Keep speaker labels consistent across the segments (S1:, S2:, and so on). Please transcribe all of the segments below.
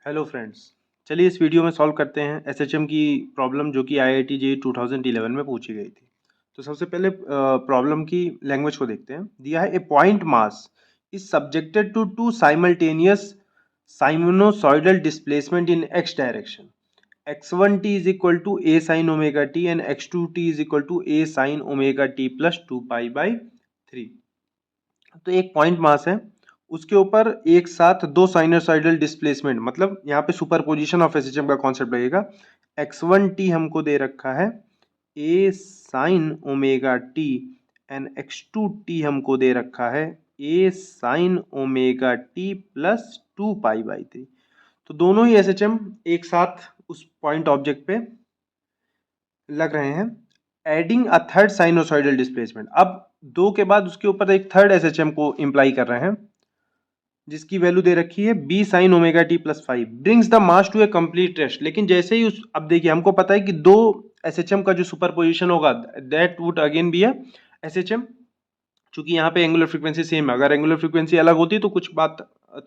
S1: Hello friends, चलिए इस video में सॉल्व करते हैं एसएचएम की प्रॉब्लम जो कि आईआईटी जेईई 2011 में पूछी गई थी। तो सबसे पहले प्रॉब्लम की लैंग्वेज को देखते हैं। दिया है A point mass is subjected to two simultaneous sinusoidal displacement in X direction. x1t is equal to a sin omega t and x2t is equal to a sin omega t plus 2 pi by 3। तो एक point mass है, उसके ऊपर एक साथ दो sinusoidal displacement, मतलब यहाँ पे सुपरपोजिशन ऑफ एसएचएम का कॉन्सेप्ट लगेगा। x1t हमको दे रखा है a sin omega t and x2t हमको दे रखा है a sin omega t plus 2 pi by 3। तो दोनों ही एसएचएम एक साथ उस पॉइंट ऑब्जेक्ट पे लग रहे हैं। Adding a third sinusoidal displacement, अब दो के बाद उसके ऊपर एक थर्ड एसएचएम को इंप्लाई कर रहे हैं जिसकी वैल्यू दे रखी है b sine omega T plus 5 brings the mass to a complete rest. लेकिन जैसे ही उस, अब देखिए हमको पता है कि दो एसएचएम का जो सुपरपोजिशन होगा that would again be a SHM. चूंकि यहाँ पे एंगुलर फ्रीक्वेंसी सेम है, अगर एंगुलर फ्रीक्वेंसी अलग होती तो कुछ बात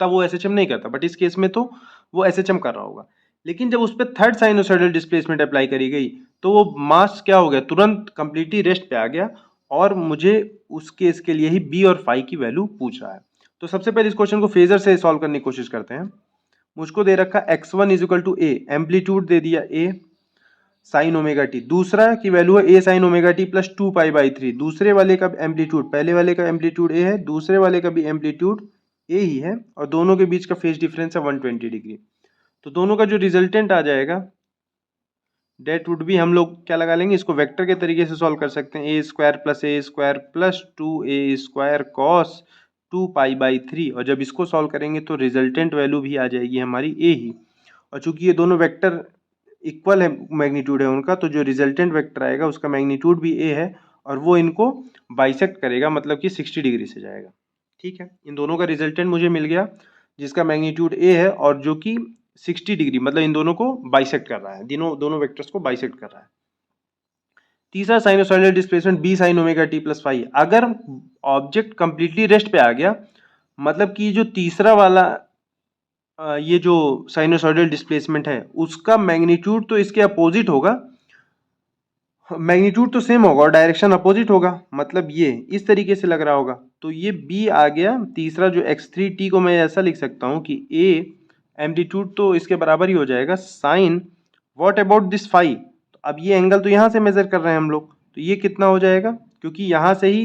S1: तब वो एसएचएम नहीं करता, बट इस केस में तो वो एसएचएम कर रहा होगा। लेकिन जब उस पर थर्ड साइनोसॉइडल डिस्प्लेसमेंट अप्लाई करी गई तो वो मास क्या हो गया, तुरंत कंप्लीटली रेस्ट पे आ गया और मुझे उस केस के लिए ही बी और फाई की वैल्यू पूछ रहा है। तो सबसे पहले इस क्वेश्चन को फेजर से सॉल्व करने की कोशिश करते हैं। मुझको दे रखा x1 is equal to A, amplitude दे दिया a साइन ओमेगा टी, दूसरा की वैल्यू है a sign omega T plus 2 pi by 3। दूसरे वाले का एम्पलीट्यूड, पहले वाले का एम्पलीट्यूड a है, दूसरे वाले का भी एम्पलीट्यूड a ही है और दोनों के बीच का फेज डिफरेंस है 120 डिग्री। तो दोनों का जो रिजल्टेंट आ जाएगा डेट वुड भी, हम लोग क्या लगा लेंगे, इसको वेक्टर के तरीके से सॉल्व कर सकते हैं। a square plus 2a square cos 2 pi by 3, और जब इसको सॉल्व करेंगे तो रिजल्टेंट वैल्यू भी आ जाएगी हमारी a ही। और चूंकि ये दोनों वेक्टर इक्वल है, मैग्नीट्यूड है उनका, तो जो रिजल्टेंट वेक्टर आएगा उसका मैग्नीट्यूड भी a है और वो इनको बाइसेक्ट करेगा, मतलब कि 60 डिग्री से जाएगा। ठीक है, इन दोनों का रिजल्टेंट मुझे मिल गया जिसका मैग्नीट्यूड a है और जो कि 60 डिग्री, मतलब इन दोनों को बाइसेक्ट कर रहा है, दोनों वेक्टर्स को बाइसेक्ट कर रहा है। तीसरा sinusoidal displacement b sine omega t plus 5। अगर ऑब्जेक्ट कंप्लीटली रेस्ट पे आ गया, मतलब कि जो तीसरा वाला ये जो साइनोसॉइडल डिस्प्लेसमेंट है उसका मैग्नीट्यूड तो इसके अपोजिट होगा, मैग्नीट्यूड तो सेम होगा और डायरेक्शन अपोजिट होगा, मतलब ये इस तरीके से लग रहा होगा। तो ये b आ गया तीसरा, जो x3t को मैं ऐसा लिख सकता हूँ कि a एम्पलीट्यूड तो इसके बराबर ही हो जाएगा sine what about this phi. तो अब ये एंगल तो यहाँ से मेजर कर रहे हैं हम लोग, तो ये कितना हो जाएगा, क्योंकि यहाँ से ही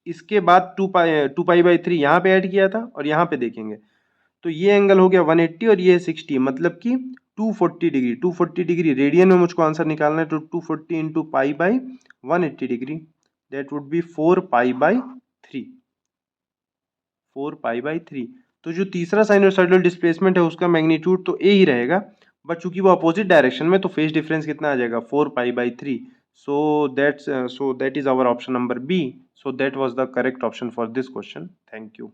S1: इसके बाद 2 पाई बाई 3 यहाँ पे ऐड किया था और यहाँ पे देखेंगे तो ये एंगल हो गया 180 और ये 60, मतलब कि 240 डिग्री। 240 डिग्री रेडियन में मुझको आंसर निकालना है, तो 240 into pi by 180 degree, that would be 4 pi by 3। 4 pi by 3। तो जो तीसरा साइनोसॉइडल डिस्प्लेसमेंट है उसका मैग्नीट्यूड तो ए ही रहेगा, बट चूंकि वो अपोजिट डायरेक्शन में, तो फेज डिफरेंस कितना आ जाएगा, 4 pi by 3। so that is our option number B. So that was the correct option for this question. Thank you.